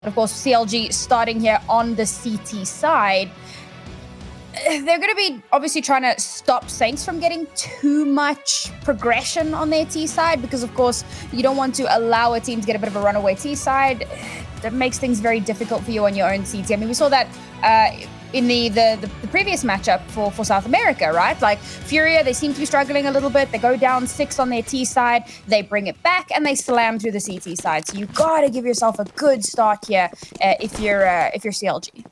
Of course, CLG starting here on the CT side. They're going to be obviously trying to stop Saints from getting too much progression on their T side because, of course, you don't want to allow a team to get a bit of a runaway T side. That makes things very difficult for you on your own CT. I mean, we saw that in the previous matchup for South America, right? Like, Furia, they seem to be struggling a little bit. They go down 6 on their T side. They bring it back, and they slam through the CT side. So you got to give yourself a good start here if you're CLG.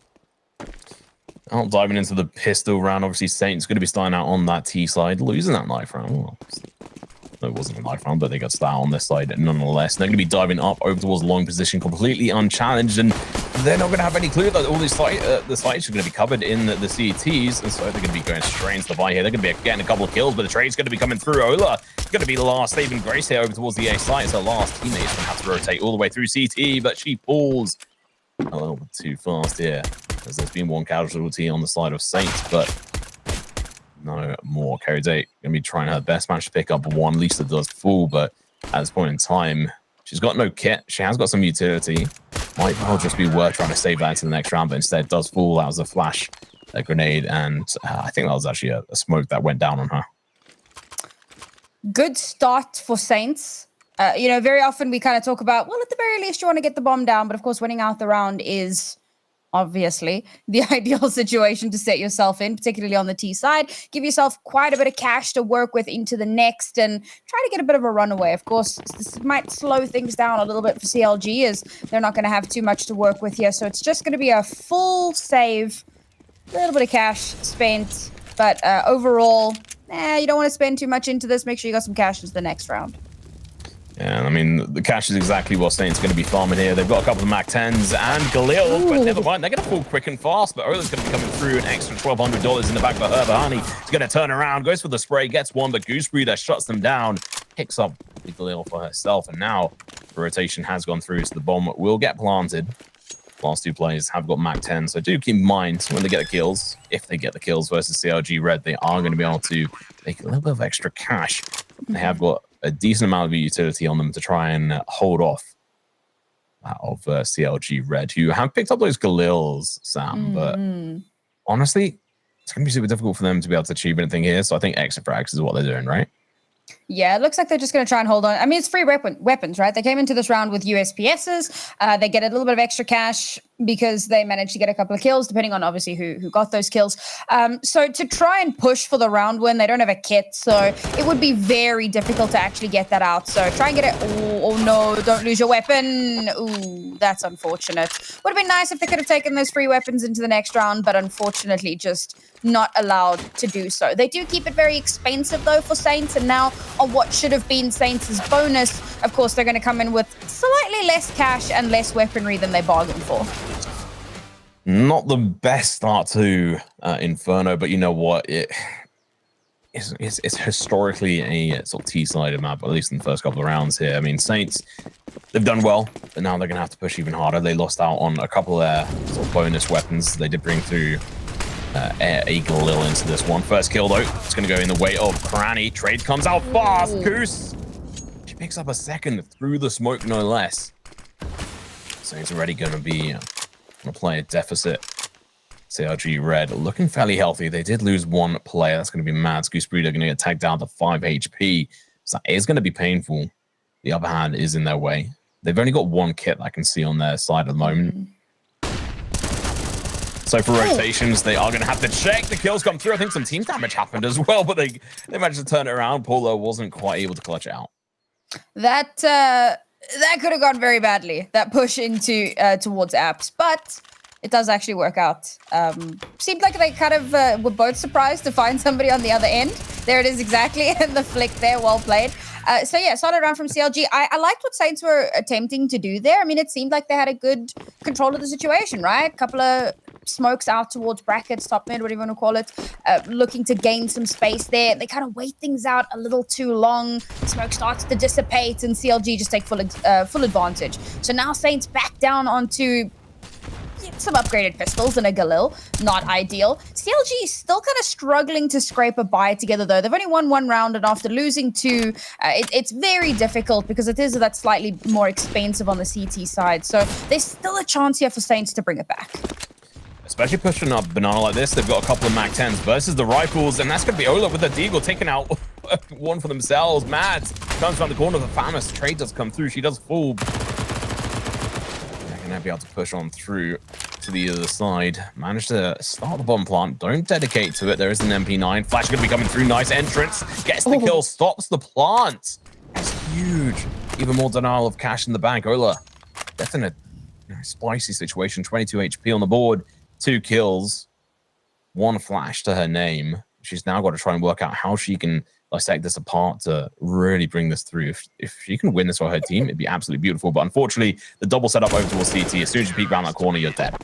Diving into the pistol round, obviously Saints going to be starting out on that T side, losing that knife round. Well, it wasn't a knife round, but they got started on this side nonetheless. And they're going to be diving up over towards long position, completely unchallenged, and they're not going to have any clue that all these the sites are going to be covered in the CTs, and so they're going to be going straight into the buy here. They're going to be getting a couple of kills, but the trade's going to be coming through. Ola going to be the last saving grace here over towards the A site. So last teammate's going to have to rotate all the way through CT, but she falls a little bit too fast here, as there's been one casualty on the side of Saints, but no more. Carry Date going to be trying her best match to pick up one. Lisa does fall, but at this point in time, she's got no kit. She has got some utility. Might well just be worth trying to save that into the next round, but instead does fall. That was a flash, a grenade, and I think that was actually a smoke that went down on her. Good start for Saints. You know, very often we kind of talk about, well, at the very least, you want to get the bomb down. But of course, winning out the round is obviously the ideal situation to set yourself in, particularly on the T side. Give yourself quite a bit of cash to work with into the next and try to get a bit of a runaway. Of course, this might slow things down a little bit for CLG as they're not going to have too much to work with here. So it's just going to be a full save, a little bit of cash spent. But overall, you don't want to spend too much into this. Make sure you got some cash into the next round. Yeah, I mean, the cash is exactly what Saints going to be farming here. They've got a couple of Mac 10s and Galil, but never mind. They're going to fall quick and fast, but Ola's going to be coming through an extra $1,200 in the back for her. Bahani is going to turn around, goes for the spray, gets one, but Goose Breeder shuts them down, picks up the Galil for herself, and now the rotation has gone through, so the bomb will get planted. Last two players have got Mac 10, so do keep in mind when they get the kills, if they get the kills versus CLG Red, they are going to be able to make a little bit of extra cash. They have got a decent amount of utility on them to try and hold off of CLG Red, who have picked up those Galils, Sam, but honestly, it's going to be super difficult for them to be able to achieve anything here, so I think exit frags is what they're doing, right? Yeah, it looks like they're just going to try and hold on. I mean, it's free weapons, right? They came into this round with USPSs. They get a little bit of extra cash because they managed to get a couple of kills, depending on obviously who got those kills. So to try and push for the round win, they don't have a kit, so it would be very difficult to actually get that out. So try and get it. Oh no, don't lose your weapon. Ooh, that's unfortunate. Would have been nice if they could have taken those free weapons into the next round, but unfortunately just not allowed to do so. They do keep it very expensive though for Saints, and now on what should have been Saints' bonus, of course, they're going to come in with slightly less cash and less weaponry than they bargained for. Not the best start to Inferno, but you know what? It's historically a sort of T-sided map, at least in the first couple of rounds here. I mean, Saints, they've done well, but now they're going to have to push even harder. They lost out on a couple of sort of bonus weapons. They did bring through a Galil into this one. First kill, though, it's going to go in the way of Cranny. Trade comes out fast. Goose, she picks up a second through the smoke, no less. So he's already going to be going to play a deficit. CLG Red looking fairly healthy. They did lose one player. That's going to be Mads. Goose Breeder going to get tagged down to 5 HP. So that is going to be painful. The other hand is in their way. They've only got one kit I can see on their side at the moment. So for rotations, they are going to have to check. The kills come through. I think some team damage happened as well, but they managed to turn it around. Paulo wasn't quite able to clutch it out. That could have gone very badly, that push into towards apps, but it does actually work out. Seemed like they kind of were both surprised to find somebody on the other end. There it is exactly, and the flick there, well played. So yeah, solid round from CLG. I liked what Saints were attempting to do there. I mean, it seemed like they had a good control of the situation, right? A couple of smokes out towards brackets, top mid, whatever you want to call it, looking to gain some space there. They kind of wait things out a little too long. Smoke starts to dissipate, and CLG just take full advantage. So now Saints back down onto some upgraded pistols and a Galil. Not ideal. CLG still kind of struggling to scrape a buy together, though. They've only won 1 round, and after losing 2, it's very difficult because it is that slightly more expensive on the CT side. So there's still a chance here for Saints to bring it back. Especially pushing up Banana like this. They've got a couple of Mac 10s versus the rifles, and that's going to be Ola with the Deagle taking out one for themselves. Mads comes around the corner. The famous trade does come through. She does fall. They're going to be able to push on through to the other side. Manage to start the bomb plant. Don't dedicate to it. There is an MP9. Flash going to be coming through. Nice entrance. Gets the kill. Stops the plant. That's huge. Even more denial of cash in the bank. Ola, that's in a spicy situation. 22 HP on the board. 2 kills, 1 flash to her name. She's now got to try and work out how she can dissect this apart to really bring this through. If she can win this for her team, it'd be absolutely beautiful. But unfortunately, the double setup over towards CT. As soon as you peek around that corner, you're dead.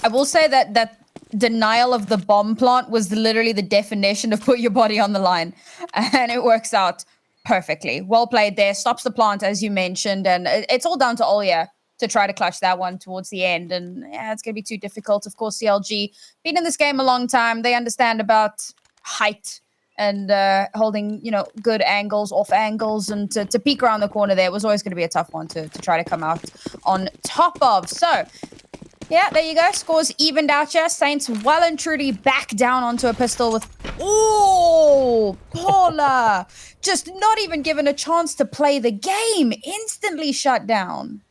I will say that denial of the bomb plant was literally the definition of put your body on the line. And it works out perfectly. Well played there. Stops the plant, as you mentioned. And it's all down to Olya to try to clutch that one towards the end. And yeah, it's going to be too difficult. Of course, CLG, been in this game a long time. They understand about height and holding, good angles, off angles. And to peek around the corner there was always going to be a tough one to try to come out on top of. So, yeah, there you go. Scores evened out here. Saints well and truly back down onto a pistol with... Oh, Paula! Just not even given a chance to play the game. Instantly shut down.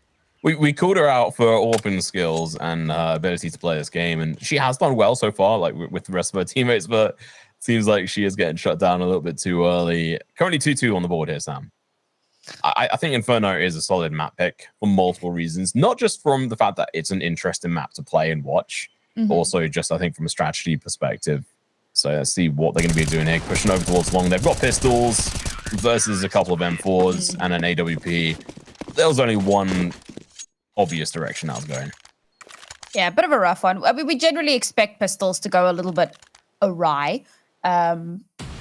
We called her out for open skills and ability to play this game, and she has done well so far, like with the rest of her teammates, but it seems like she is getting shut down a little bit too early. Currently 2-2 on the board here, Sam. I think Inferno is a solid map pick for multiple reasons, not just from the fact that it's an interesting map to play and watch, but also just, I think, from a strategy perspective. So let's see what they're going to be doing here. Pushing over towards long. They've got pistols versus a couple of M4s and an AWP. There was only one obvious direction that was going. Yeah, a bit of a rough one. I mean, we generally expect pistols to go a little bit awry.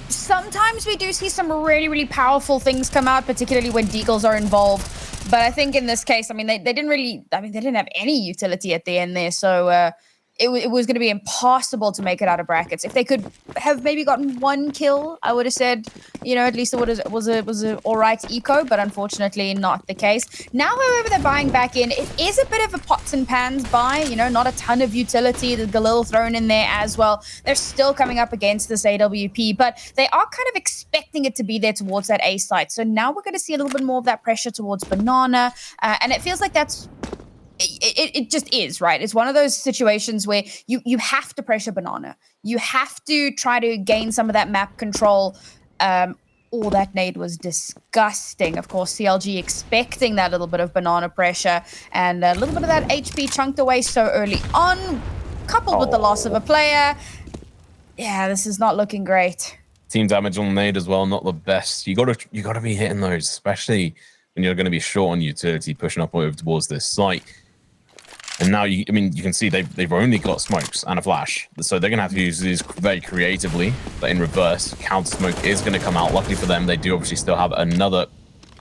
Sometimes we do see some really, really powerful things come out, particularly when deagles are involved. But I think in this case, I mean, they didn't have any utility at the end there. So it was going to be impossible to make it out of brackets. If they could have maybe gotten 1 kill, I would have said, at least it was a all right eco, but unfortunately not the case. Now, however, they're buying back in. It is a bit of a pots and pans buy, not a ton of utility. The Galil thrown in there as well. They're still coming up against this AWP, but they are kind of expecting it to be there towards that A site. So now we're going to see a little bit more of that pressure towards Banana, and it feels like that's... It just is, right? It's one of those situations where you have to pressure Banana. You have to try to gain some of that map control. That nade was disgusting. Of course, CLG expecting that little bit of Banana pressure and a little bit of that HP chunked away so early on, coupled with the loss of a player. Yeah, this is not looking great. Team damage on nade as well, not the best. You gotta be hitting those, especially when you're going to be short on utility, pushing up over towards this site. And now, you can see they've only got smokes and a flash. So they're going to have to use these very creatively. But in reverse, counter smoke is going to come out. Luckily for them, they do obviously still have another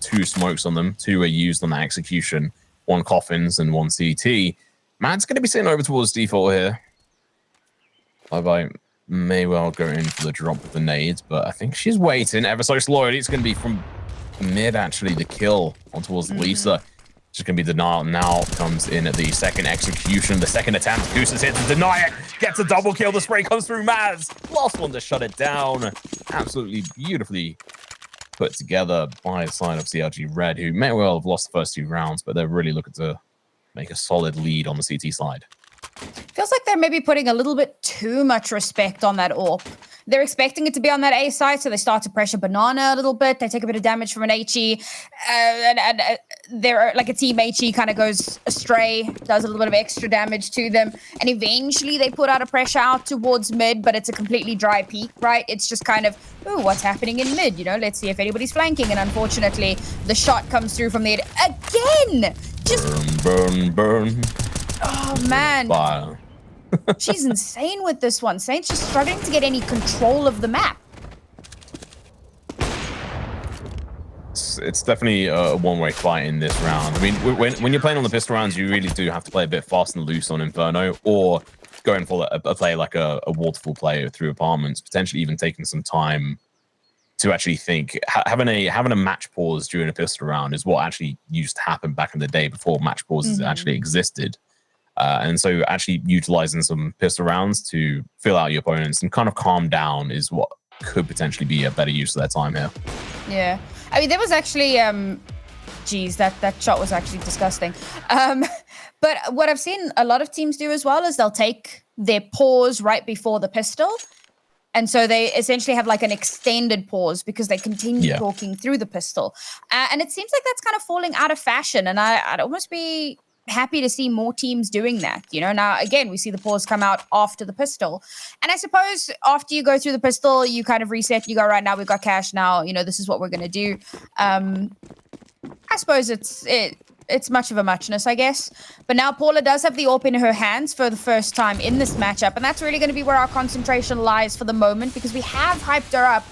2 smokes on them. 2 are used on that execution. 1 coffins and 1 CT. Mad's going to be sitting over towards default here. I may well go in for the drop with the nades, but I think she's waiting ever so slowly. It's going to be from mid, actually, the kill on towards Lisa. Just going to be denial. Now comes in at the second execution, the second attempt. Goose is here to deny it. Gets a double kill. The spray comes through Maz. Last one to shut it down. Absolutely beautifully put together by the side of CLG Red, who may well have lost the first 2 rounds, but they're really looking to make a solid lead on the CT side. Feels like they're maybe putting a little bit too much respect on that AWP. They're expecting it to be on that A side, so they start to pressure Banana a little bit. They take a bit of damage from an HE, and they're like a team HE kind of goes astray, does a little bit of extra damage to them, and eventually they put out a pressure out towards mid, but it's a completely dry peak, right? It's just kind of, ooh, what's happening in mid? Let's see if anybody's flanking, and unfortunately, the shot comes through from there again. Just burn. Oh man. Fire. She's insane with this one. Saints just struggling to get any control of the map. it's definitely a one-way fight in this round. I mean, when you're playing on the pistol rounds, you really do have to play a bit fast and loose on Inferno, or going for a play like a waterfall play through apartments, potentially even taking some time to actually think. Having a match pause during a pistol round is what actually used to happen back in the day before match pauses actually existed. And so actually utilizing some pistol rounds to fill out your opponents and kind of calm down is what could potentially be a better use of their time here. Yeah. I mean, there was actually, geez, that shot was actually disgusting. But what I've seen a lot of teams do as well is they'll take their pause right before the pistol. And so they essentially have like an extended pause because they continue talking through the pistol. And it seems like that's kind of falling out of fashion. And I'd almost be happy to see more teams doing that. You know, now, again, we see the pause come out after the pistol. And I suppose after you go through the pistol, you kind of reset. You go, right, now we've got cash. Now, you know, this is what we're going to do. I suppose it's much of a muchness, I guess. But now Paula does have the AWP in her hands for the first time in this matchup. And that's really going to be where our concentration lies for the moment, because we have hyped her up.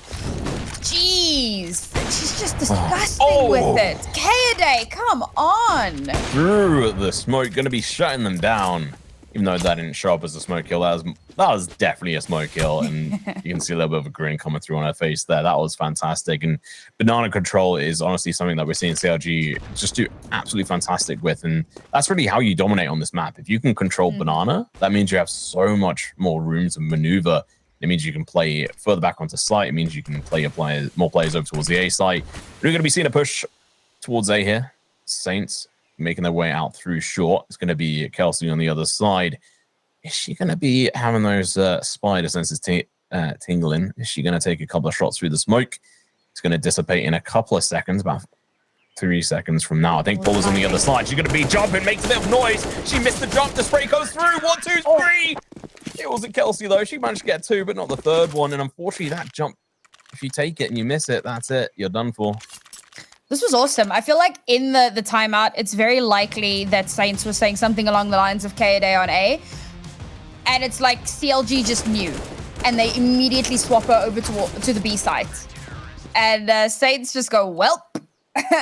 Jeez, she's just disgusting with it. K-A-Day, come on. Through the smoke, going to be shutting them down. Even though that didn't show up as a smoke kill, that was definitely a smoke kill. And you can see a little bit of a grin coming through on her face there. That was fantastic. And banana control is honestly something that we're seeing CLG just do absolutely fantastic with. And that's really how you dominate on this map. If you can control banana, that means you have so much more room to maneuver. It means you can play further back onto site. It means you can play more players over towards the A site. We're going to be seeing a push towards A here. Saints making their way out through short. It's going to be Kelsey on the other side. Is she going to be having those spider senses tingling? Is she going to take a couple of shots through the smoke? It's going to dissipate in a couple of seconds, about 3 seconds from now. I think Paula's on the other side. She's going to be jumping, makes a bit of noise. She missed the jump. The spray goes through. 1, 2, 3. It wasn't Kelsey, though. She managed to get 2, but not the third one. And unfortunately, that jump, if you take it and you miss it, that's it. You're done for. This was awesome. I feel like in the timeout, it's very likely that Saints was saying something along the lines of K-A-Day on A. And it's like CLG just knew. And they immediately swap her over to the B site. And Saints just go, welp.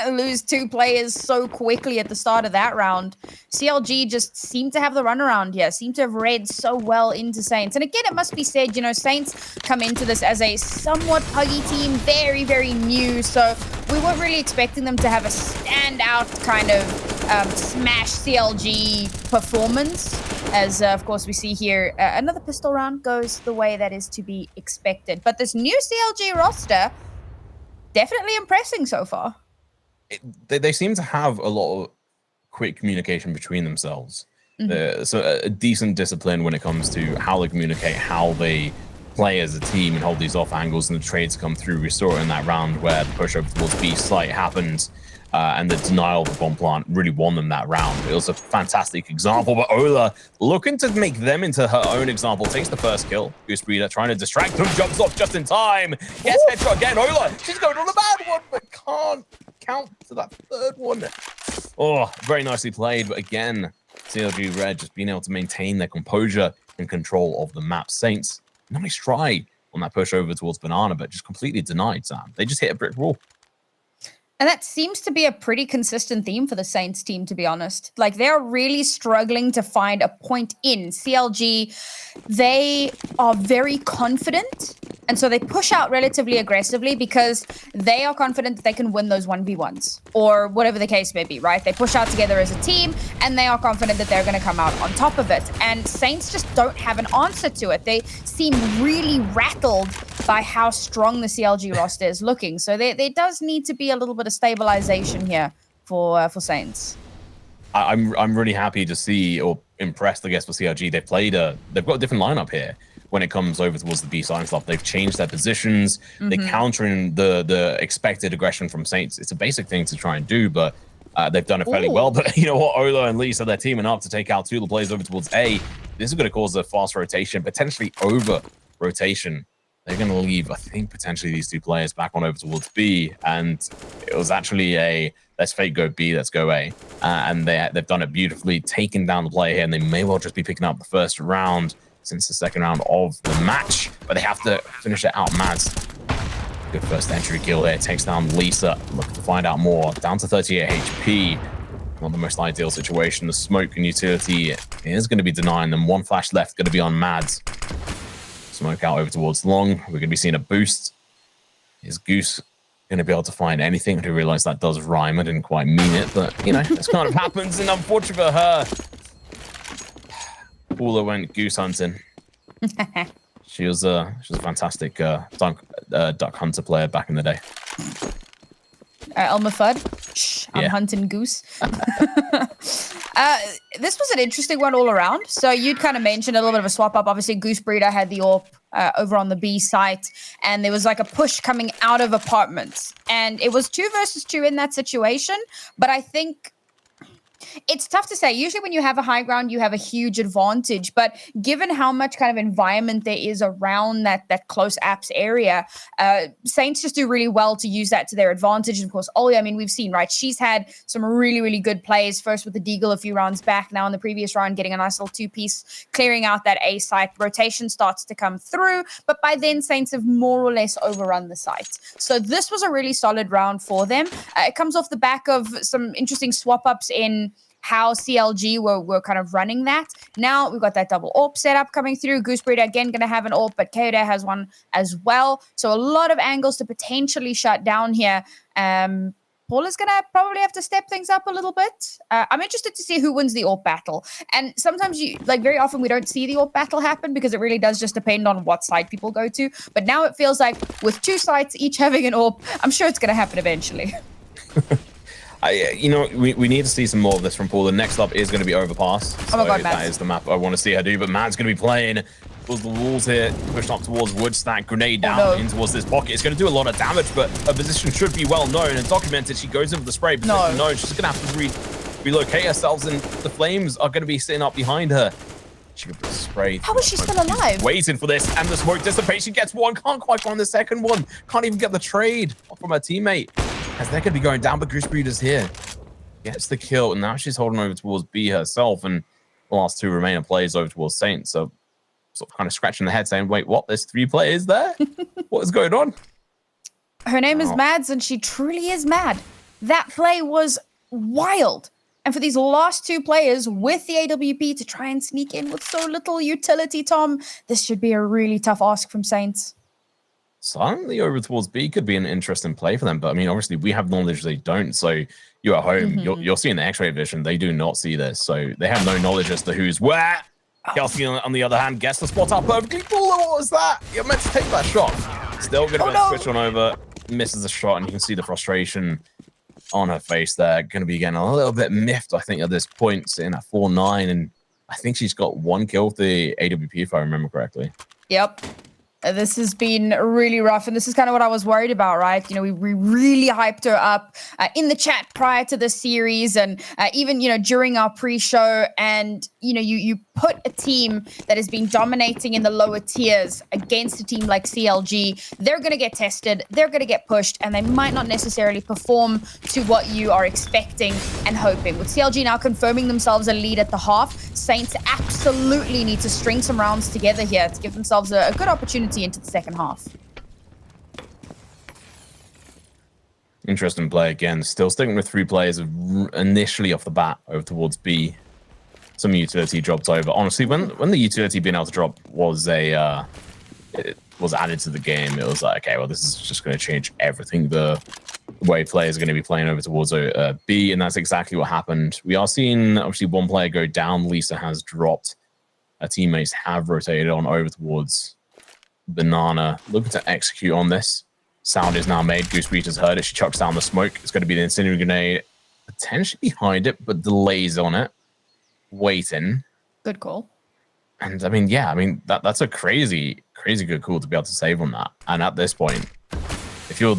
Lose 2 players so quickly at the start of that round. CLG just seemed to have the runaround here, seemed to have read so well into Saints. And again, it must be said, you know, Saints come into this as a somewhat puggy team, very, very new. So we weren't really expecting them to have a standout kind of smash CLG performance. As, of course, we see here, another pistol round goes the way that is to be expected. But this new CLG roster, definitely impressing so far. They seem to have a lot of quick communication between themselves. So a decent discipline when it comes to how they communicate, how they play as a team and hold these off angles, and the trades come through. We saw it in that round where the push over towards B site happened, and the denial of the bomb plant really won them that round. It was a fantastic example, but Ola looking to make them into her own example, takes the first kill. Goose Breeder trying to distract them, jumps off just in time. Gets headshot again. Ola, she's going on the bad one, but can't count to that third one. Oh, very nicely played, but again, CLG Red just being able to maintain their composure and control of the map. Saints, nice try on that push over towards Banana, but just completely denied, Sam. They just hit a brick wall. And that seems to be a pretty consistent theme for the Saints team, to be honest. Like, they're really struggling to find a point in. CLG, they are very confident, and so they push out relatively aggressively because they are confident that they can win those 1v1s, or whatever the case may be, right? They push out together as a team, and they are confident that they're going to come out on top of it. And Saints just don't have an answer to it. They seem really rattled by how strong the CLG roster is looking. So there does need to be a little bit of stabilization here for Saints. I'm really happy to see, or impressed, I guess, for CLG. They've got a different lineup here when it comes over towards the B side and stuff. They've changed their positions. They're countering the expected aggression from Saints. It's a basic thing to try and do, but they've done it fairly well. But you know what, Ola and Lisa, they're teaming up to take out 2 of the players over towards A. This is going to cause a fast rotation, potentially over rotation. They're going to leave, I think, potentially these 2 players back on over towards B. And it was actually a, let's fake go B, let's go A. And they've done it beautifully, taken down the player here, and they may well just be picking up the first round since the second round of the match. But they have to finish it out, Mads. Good first entry kill there. Takes down Lisa. Looking to find out more. Down to 38 HP. Not the most ideal situation. The smoke and utility is going to be denying them. One flash left, going to be on Mads. Smoke out over towards Long. We're going to be seeing a boost. Is Goose going to be able to find anything? I do realize that does rhyme. I didn't quite mean it, but, you know, this kind of happens. And unfortunate for her, Paula went goose hunting. She was a fantastic duck hunter player back in the day. Elmer Fudd. Shh, I'm hunting goose. This was an interesting one all around. So you'd kind of mentioned a little bit of a swap up. Obviously, Goose Breeder had the AWP over on the B site, and there was like a push coming out of apartments. And it was 2 versus 2 in that situation. But I think it's tough to say. Usually when you have a high ground, you have a huge advantage. But given how much kind of environment there is around that close apps area, Saints just do really well to use that to their advantage. And of course, Olya, I mean, we've seen, right? She's had some really, really good plays. First with the Deagle a few rounds back. Now in the previous round, getting a nice little 2-piece, clearing out that A site. Rotation starts to come through. But by then, Saints have more or less overrun the site. So this was a really solid round for them. It comes off the back of some interesting swap-ups in how CLG were kind of running that. Now we've got that double AWP setup coming through. Goose Breeder again going to have an AWP, but Koda has one as well. So a lot of angles to potentially shut down here. Paula's going to probably have to step things up a little bit. I'm interested to see who wins the AWP battle. And sometimes very often we don't see the AWP battle happen because it really does just depend on what side people go to. But now it feels like with 2 sides each having an AWP, I'm sure it's going to happen eventually. You know, we need to see some more of this from Paula. Next up is going to be Overpass. Oh my God, Mads. That is the map I want to see her do. But Mads going to be playing towards the walls here, pushed up towards Woodstack, grenade down in towards this pocket. It's going to do a lot of damage, but her position should be well known and documented. She goes in for the spray, but no, she's going to have to relocate herself, and the flames are going to be sitting up behind her. She could spray. How is she still alive? Waiting for this, and the smoke dissipates. She gets one, can't quite find the second one. Can't even get the trade from her teammate. As they're going to be going down, but Goose Breeder's here. Gets the kill, and now she's holding over towards B herself, and the last 2 remaining players over towards Saints. So sort of kind of scratching the head saying, wait, what? There's 3 players there? What is going on? Her name is Mads, and she truly is mad. That play was wild. And for these last 2 players with the AWP to try and sneak in with so little utility, Tom, this should be a really tough ask from Saints. Silently over towards B could be an interesting play for them, but I mean, obviously we have knowledge they don't. So you're at home, you're seeing the X-ray vision. They do not see this, so they have no knowledge as to who's where. Kelsey, on the other hand, gets the spot up perfectly. What was that? You're meant to take that shot. Still going to switch on over, misses the shot, and you can see the frustration on her face there. Going to be getting a little bit miffed, I think, at this point, sitting at 4-9, and I think she's got 1 kill with the AWP, if I remember correctly. Yep. This has been really rough, and this is kind of what I was worried about, right? You know, we really hyped her up in the chat prior to the series, and even, you know, during our pre-show, and, you know, you put a team that has been dominating in the lower tiers against a team like CLG, they're going to get tested, they're going to get pushed, and they might not necessarily perform to what you are expecting and hoping. With CLG now confirming themselves a lead at the half, Saints absolutely need to string some rounds together here to give themselves a good opportunity into the second half. Interesting play again. Still sticking with 3 players initially off the bat over towards B. Some utility dropped over. Honestly, when the utility being able to drop was it was added to the game, it was like, okay, well, this is just going to change everything. The way players are going to be playing over towards B, and that's exactly what happened. We are seeing obviously 1 player go down. Lisa has dropped. Her teammates have rotated on over towards Banana, looking to execute on this. Sound is now made. Goose Breeder's heard it. She chucks down the smoke. It's going to be the incendiary grenade, potentially behind it, but delays on it. Waiting. Good call. And I mean, yeah, I mean that's a crazy good call to be able to save on that. And at this point, if you're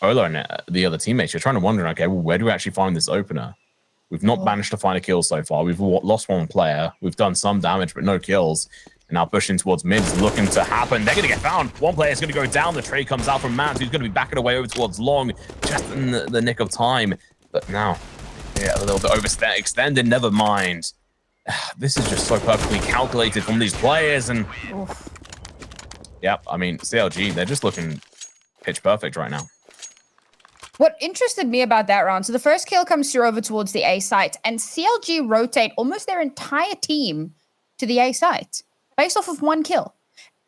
Ola and the other teammates, you're trying to wonder, okay, well, where do we actually find this opener? We've not managed to find a kill so far. We've lost 1 player. We've done some damage, but no kills. And now pushing towards mid is looking to happen. They're going to get found. 1 player is going to go down. The trade comes out from Mads, who's going to be backing away over towards Long, just in the nick of time. But now, yeah, a little bit overextended. Never mind. This is just so perfectly calculated from these players. And, yep, I mean, CLG, they're just looking pitch perfect right now. What interested me about that round, so the first kill comes through over towards the A site, and CLG rotate almost their entire team to the A site based off of one kill.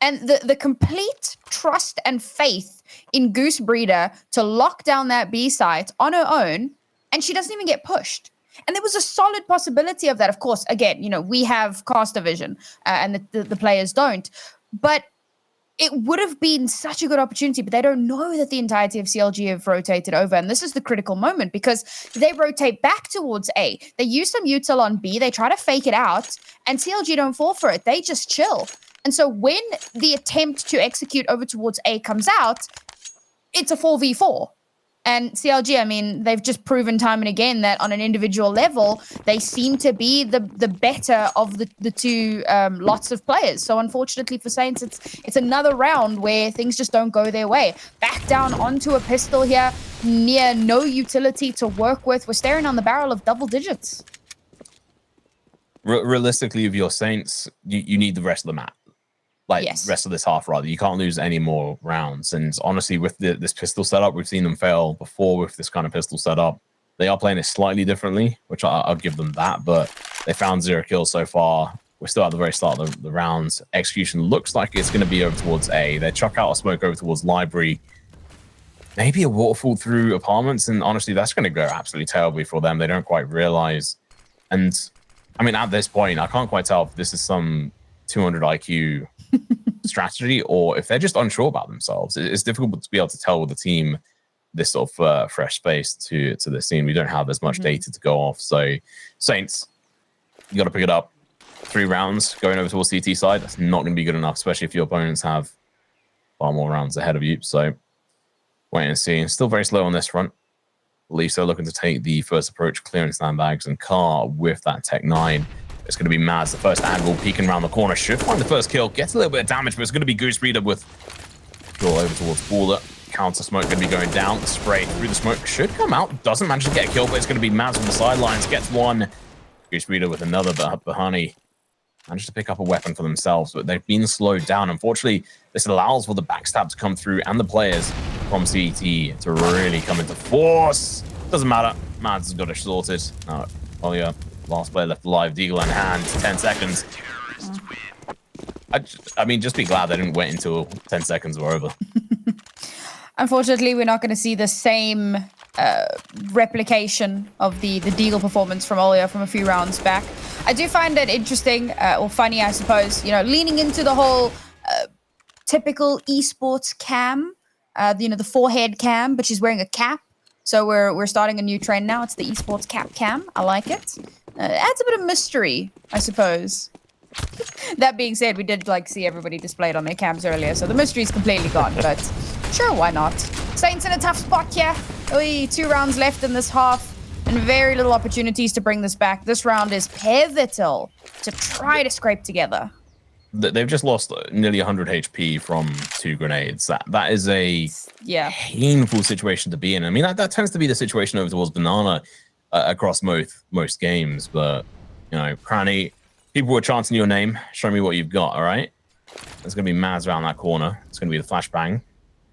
And the complete trust and faith in Goose Breeder to lock down that B site on her own, and she doesn't even get pushed. And there was a solid possibility of that. Of course, again, you know, we have caster vision and the players don't. But it would have been such a good opportunity, but they don't know that the entirety of CLG have rotated over. And this is the critical moment because they rotate back towards A. They use some util on B. They try to fake it out, and CLG don't fall for it. They just chill. And so when the attempt to execute over towards A comes out, it's a 4v4. And CLG, I mean, they've just proven time and again that on an individual level, they seem to be the better of the two lots of players. So unfortunately for Saints, it's another round where things just don't go their way. Back down onto a pistol here, near no utility to work with. We're staring on the barrel of double digits. Realistically, if you're Saints, you need the rest of the map. Like, yes. Rest of this half, rather. You can't lose any more rounds. And honestly, with this pistol setup, we've seen them fail before with this kind of pistol setup. They are playing it slightly differently, which I'll give them that. But they found 0 kills so far. We're still at the very start of the rounds. Execution looks like it's going to be over towards A. They chuck out a smoke over towards Library. Maybe a waterfall through apartments. And honestly, that's going to go absolutely terribly for them. They don't quite realize. And I mean, at this point, I can't quite tell if this is some 200 IQ strategy or if they're just unsure about themselves. It's difficult to be able to tell with the team this sort of fresh space to the scene. We don't have as much data to go off. So Saints, you got to pick it up. 3 rounds going over towards CT side. That's not going to be good enough, especially if your opponents have far more rounds ahead of you. So wait and see. Still very slow on this front. Lisa looking to take the first approach, clearing sandbags, and Carr with that Tech 9. It's going to be Mads, the first angle, peeking around the corner. Should find the first kill. Gets a little bit of damage, but it's going to be Goose Breeder with kill over towards Baller. Counter smoke going to be going down. The spray through the smoke should come out. Doesn't manage to get a kill, but it's going to be Mads from the sidelines. Gets one. Goose Breeder with another, but Bahani managed to pick up a weapon for themselves, but they've been slowed down. Unfortunately, this allows for the backstab to come through and the players from CT to really come into force. Doesn't matter. Mads has got it sorted. Oh yeah. Last player left alive, Deagle in hand, 10 seconds. I mean, just be glad they didn't wait until 10 seconds were over. Unfortunately, we're not going to see the same replication of the Deagle performance from Olio from a few rounds back. I do find it interesting, or funny, I suppose, you know, leaning into the whole typical esports cam, you know, the forehead cam, but she's wearing a cap. So we're starting a new trend now. It's the esports cap cam. I like it. It adds a bit of mystery, I suppose. That being said, we did like see everybody displayed on their cams earlier, so the mystery's completely gone, but sure, why not? Saints in a tough spot here. Only 2 rounds left in this half, and very little opportunities to bring this back. This round is pivotal to try to scrape together. They've just lost nearly 100 HP from 2 grenades. That is a painful situation to be in. I mean, that tends to be the situation over towards Banana across most games. But, you know, Cranny, people were chanting your name. Show me what you've got, all right? There's going to be Mads around that corner. It's going to be the flashbang,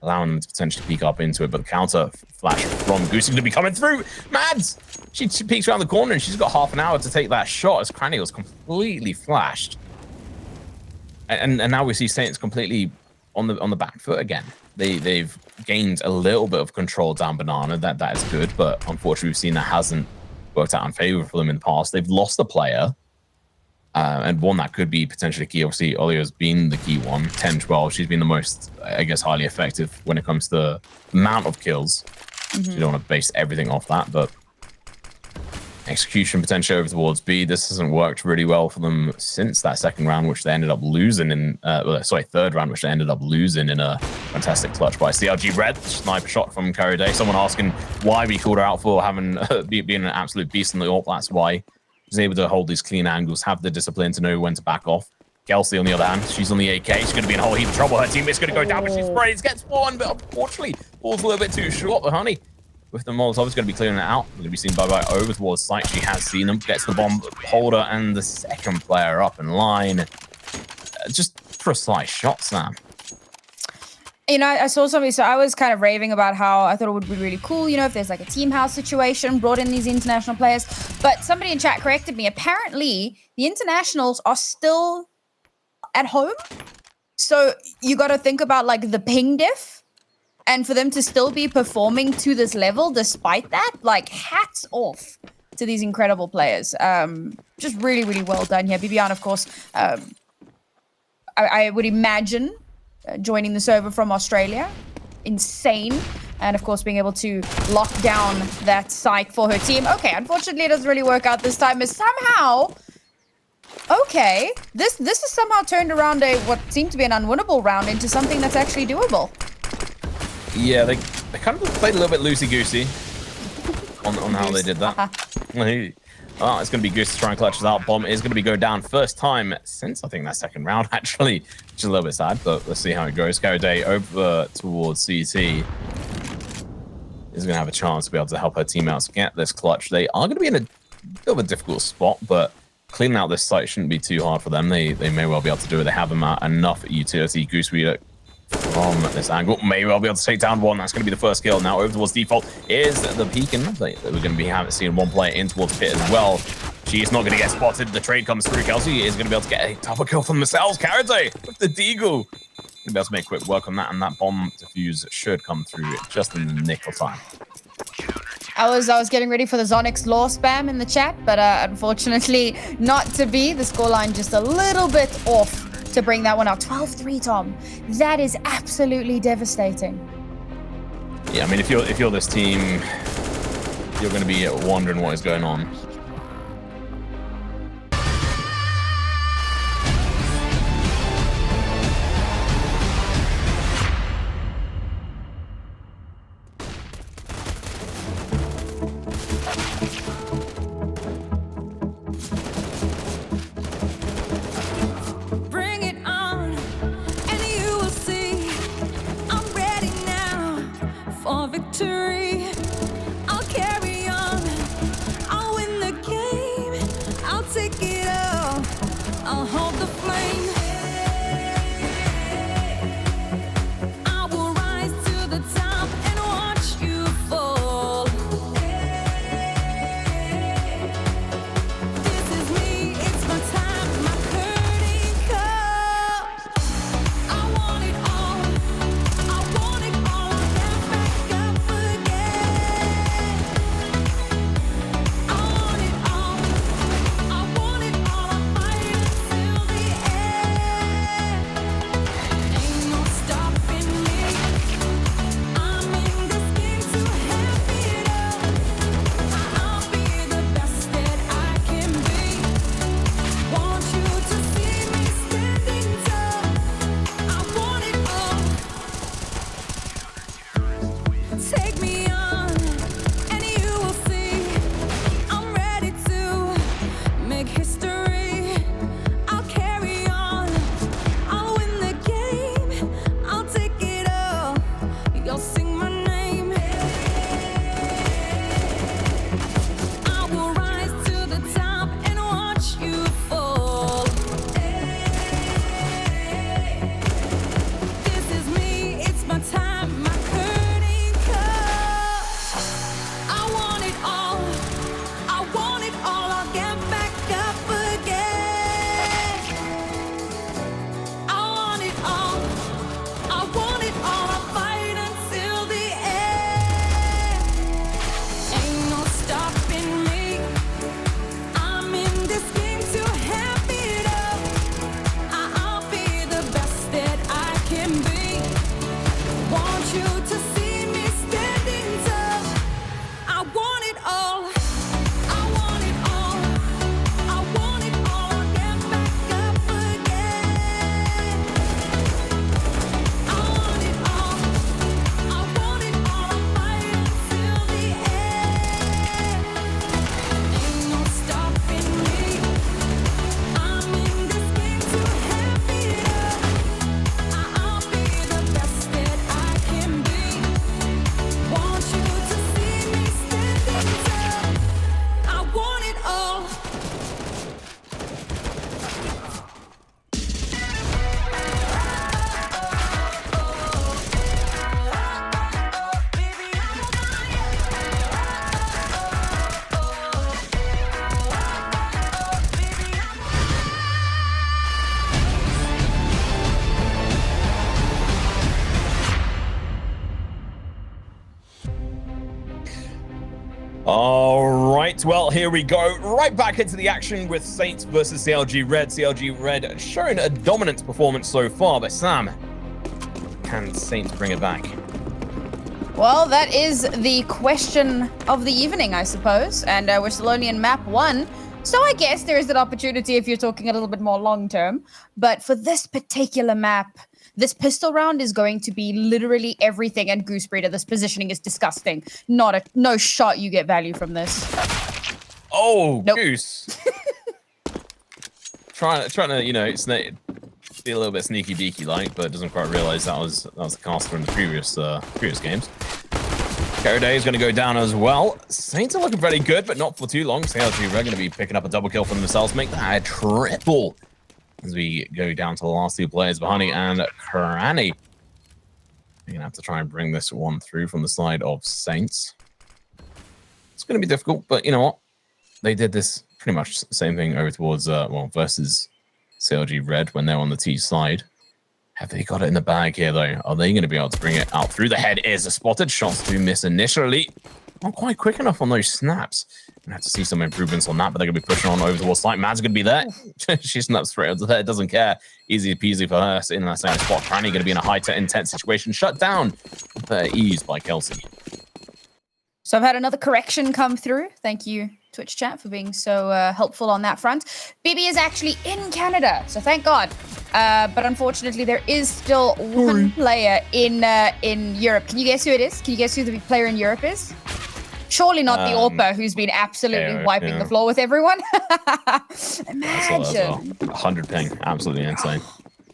allowing them to potentially peek up into it. But the counter flash from Goose is going to be coming through. Mads! She peeks around the corner, and she's got half an hour to take that shot as Cranny was completely flashed. And now we see Saints completely on the back foot again. They've gained a little bit of control down Banana. That is good, but unfortunately we've seen that hasn't worked out in favor for them in the past. They've lost a player, and one that could be potentially key. Obviously, Olio's been the key one. 10-12. She's been the most, I guess, highly effective when it comes to the amount of kills. So you don't want to base everything off that, but execution potentially over towards B. This hasn't worked really well for them since that second round, which they ended up losing in, third round, which they ended up losing in a fantastic clutch by CLG Red. Sniper shot from Curry Day. Someone asking why we called her out for having being an absolute beast in the AWP. That's why. She's able to hold these clean angles, have the discipline to know when to back off. Kelsey, on the other hand, she's on the AK. She's going to be in a whole heap of trouble. Her teammate's going to go down, but she sprays, gets one, but unfortunately falls a little bit too short. But Honey, with the Molotov, is going to be clearing it out. Going to be seen Bye-Bye over towards site. She has seen them. Gets the bomb holder and the second player up in line. Just precise shot, Sam. You know, I saw somebody, so I was kind of raving about how I thought it would be really cool, you know, if there's like a team house situation, brought in these international players. But somebody in chat corrected me. Apparently, the internationals are still at home. So you got to think about like the ping diff. And for them to still be performing to this level despite that, like hats off to these incredible players. Just really, really well done here. Bibian, of course, I would imagine joining the server from Australia. Insane. And of course, being able to lock down that psych for her team. Okay, unfortunately, it doesn't really work out this time. But somehow, okay, this is somehow turned around what seemed to be an unwinnable round into something that's actually doable. Yeah, they kind of played a little bit loosey-goosey on how they did that. Oh, it's going to be Goose to try and clutch this out. Bomb is going to be go down first time since, I think, that second round, actually, which is a little bit sad, but let's see how it goes. Day over towards CT is going to have a chance to be able to help her teammates get this clutch. They are going to be in a bit of a difficult spot, but cleaning out this site shouldn't be too hard for them. They may well be able to do it. They have enough utility. Goose from this angle, maybe I'll be able to take down one. That's going to be the first kill. Now over towards default is the Beacon. We're going to be seeing one player in towards pit as well. She is not going to get spotted. The trade comes through. Kelsey is going to be able to get a double kill from themselves. Karate with the deagle. Going to be able to make quick work on that, and that bomb defuse should come through just in the nick of time. I was getting ready for the Zonix law spam in the chat, but unfortunately not to be. The scoreline just a little bit off to bring that one out. 12-3, Tom. That is absolutely devastating. Yeah, I mean, if you're this team, you're going to be wondering what is going on. Victory, I'll carry on. I'll win the right, well, here we go. Right back into the action with Saints versus CLG Red. CLG Red showing a dominant performance so far, but Sam, can Saints bring it back? Well, that is the question of the evening, I suppose. And we're still only in map 1. So I guess there is an opportunity if you're talking a little bit more long term. But for this particular map, this pistol round is going to be literally everything. And Goose Breeder, this positioning is disgusting. No shot you get value from this. Oh, nope. Goose. trying to, you know, be a little bit sneaky beaky like, but doesn't quite realize that was the caster in the previous games. Day is going to go down as well. Saints are looking very good, but not for too long. CLG are going to be picking up a double kill for themselves, make that a triple as we go down to the last two players, Bahani and Karani. You're going to have to try and bring this one through from the side of Saints. It's going to be difficult, but you know what? They did this pretty much the same thing over towards, versus CLG Red when they're on the T side. Have they got it in the bag here, though? Are they going to be able to bring it out through the head? Is a spotted. Shots do miss initially. Not quite quick enough on those snaps. Gonna have to see some improvements on that, but they're going to be pushing on over towards site. Mad's going to be there. She snaps straight up to there. Doesn't care. Easy peasy for her. Sitting in that same spot. Franny going to be in a high intense situation. Shut down with ease by Kelsey. So I've had another correction come through. Thank you, Twitch chat, for being so helpful on that front. BB is actually in Canada, so thank God. But unfortunately, there is still one player in Europe. Can you guess who it is? Can you guess who the player in Europe is? Surely not the Orpa, who's been absolutely wiping the floor with everyone. Imagine. 100 ping, absolutely insane.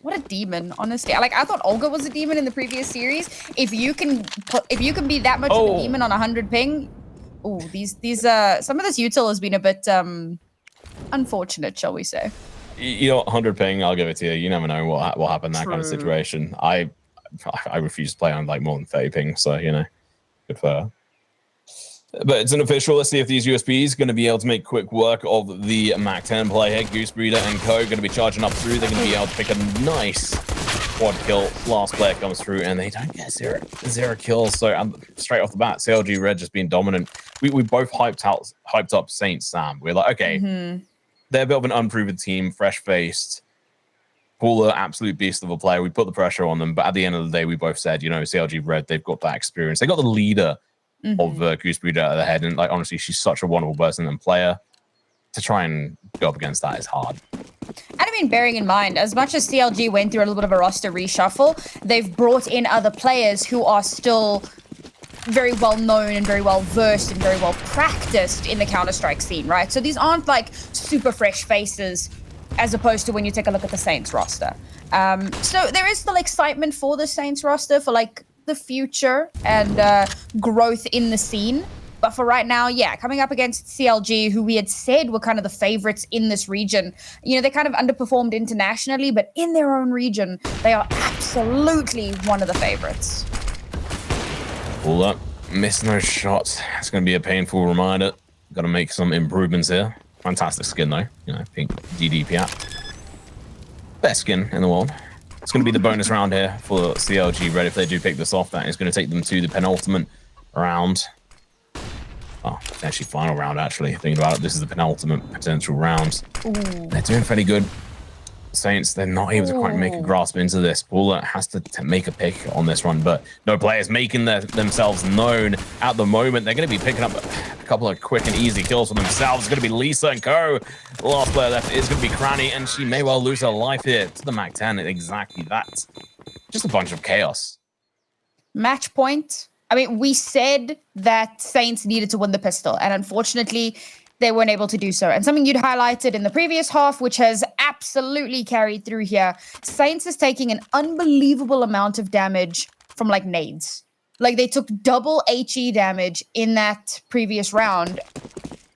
What a demon, honestly. Like, I thought Olga was a demon in the previous series. If you can be that much of a demon on 100 ping, ooh, some of this util has been a bit unfortunate, shall we say? You know, 100 ping, I'll give it to you. You never know what will happen in that kind of situation. I refuse to play on like more than 30 ping, so you know, good for her. But it's unofficial. Let's see if these USPs are going to be able to make quick work of the Mac 10 play here. Goose Breeder and Co. going to be charging up through. They're going to be able to pick a nice quad kill. Last player comes through, and they don't get zero kills. So straight off the bat, CLG Red just being dominant. We both hyped up Saints, Sam. We're like, okay, they're a bit of an unproven team, fresh-faced. Paula, absolute beast of a player. We put the pressure on them, but at the end of the day, we both said, you know, CLG Red, they've got that experience. They got the leader of Goose Breeder at the head, and like honestly, she's such a wonderful person and player. To try and go up against that is hard. And I mean, bearing in mind, as much as CLG went through a little bit of a roster reshuffle, they've brought in other players who are still very well known and very well versed and very well practiced in the Counter-Strike scene, right? So these aren't like super fresh faces as opposed to when you take a look at the Saints roster. So there is still excitement for the Saints roster for like the future and growth in the scene. But for right now, yeah, coming up against CLG, who we had said were kind of the favorites in this region. You know, they kind of underperformed internationally, but in their own region, they are absolutely one of the favorites. Pull up, miss no shots. It's going to be a painful reminder. Got to make some improvements here. Fantastic skin, though. You know, pink DDP app. Best skin in the world. It's going to be the bonus round here for CLG Red. If they do pick this off, that is going to take them to the penultimate round. Oh, potentially final round, actually. Thinking about it, this is the penultimate potential round. Ooh. They're doing pretty good. Saints, they're not able to quite make a grasp into this. Paula has to make a pick on this one, but no players making themselves known at the moment. They're going to be picking up a couple of quick and easy kills for themselves. It's going to be Lisa and Co. The last player left is going to be Cranny, and she may well lose her life here to the Mac 10. Exactly that. Just a bunch of chaos. Match point. I mean, we said that Saints needed to win the pistol, and unfortunately, they weren't able to do so. And something you'd highlighted in the previous half, which has absolutely carried through here, Saints is taking an unbelievable amount of damage from, like, nades. Like, they took double HE damage in that previous round,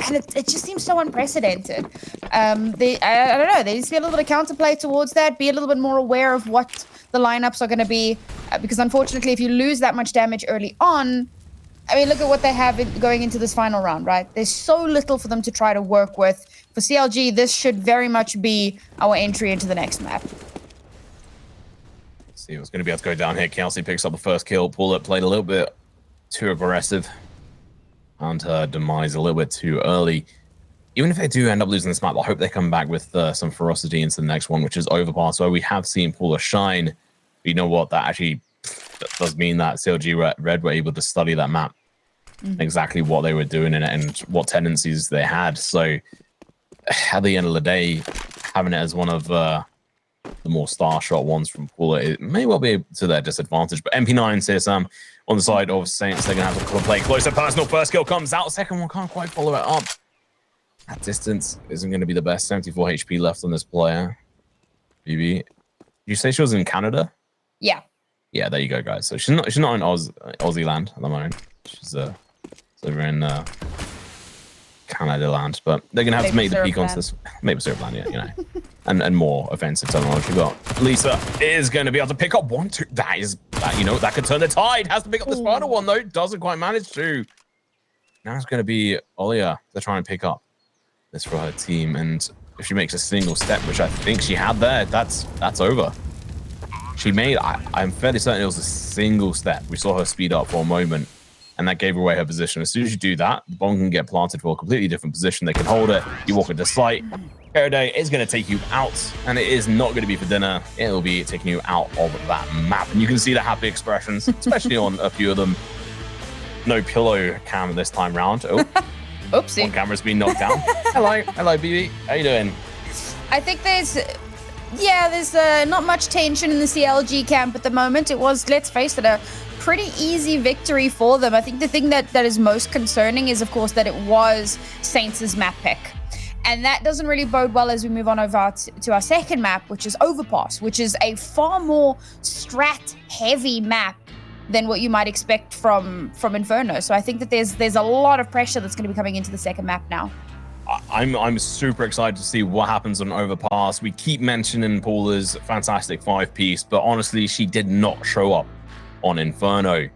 and it just seems so unprecedented. I don't know, they need to be a little bit of counterplay towards that, be a little bit more aware of what the lineups are going to be, because unfortunately, if you lose that much damage early on, I mean, look at what they have going into this final round, right? There's so little for them to try to work with. For CLG, this should very much be our entry into the next map. See what's going to be able to go down here. Kelsey picks up the first kill. Pull up, played a little bit too aggressive. found her demise a little bit too early. Even if they do end up losing this map, I hope they come back with some ferocity into the next one, which is Overpass, where we have seen Paula shine. But you know what? That actually does mean that CLG Red were able to study that map, exactly what they were doing in it and what tendencies they had. So at the end of the day, having it as one of the more star shot ones from Paula, it may well be to their disadvantage. But MP9 CSM on the side of Saints, they're going to have to play closer. Personal first kill comes out. Second one can't quite follow it up. That distance isn't going to be the best. 74 HP left on this player. BB, did you say she was in Canada? Yeah. Yeah, there you go, guys. So she's not in Aussie land at the moment. She's over in Canada land, but they're gonna have to make the peak onto this maple syrup land, yeah, you know, and more offensive terminology. But Lisa is going to be able to pick up 1-2. That could turn the tide. Has to pick up this final one though. Doesn't quite manage to. Now it's going to be Olia. They're trying to pick up this for her team, and if she makes a single step, which I think she had there, that's over. She made, I'm fairly certain it was a single step. We saw her speed up for a moment, and that gave away her position. As soon as you do that, the bomb can get planted for a completely different position. They can hold it. You walk into sight. Faraday is going to take you out, and it is not going to be for dinner. It'll be taking you out of that map. And you can see the happy expressions, especially on a few of them. No pillow cam this time round. Oh. Oopsie. One camera's been knocked down. Hello, BB. How you doing? I think there's not much tension in the CLG camp at the moment. It was, let's face it, a pretty easy victory for them. I think the thing that is most concerning is, of course, that it was Saints' map pick. And that doesn't really bode well as we move on over to our second map, which is Overpass, which is a far more strat-heavy map than what you might expect from Inferno. So I think that there's a lot of pressure that's going to be coming into the second map now. I'm super excited to see what happens on Overpass. We keep mentioning Paula's fantastic 5-piece, but honestly, she did not show up on Inferno.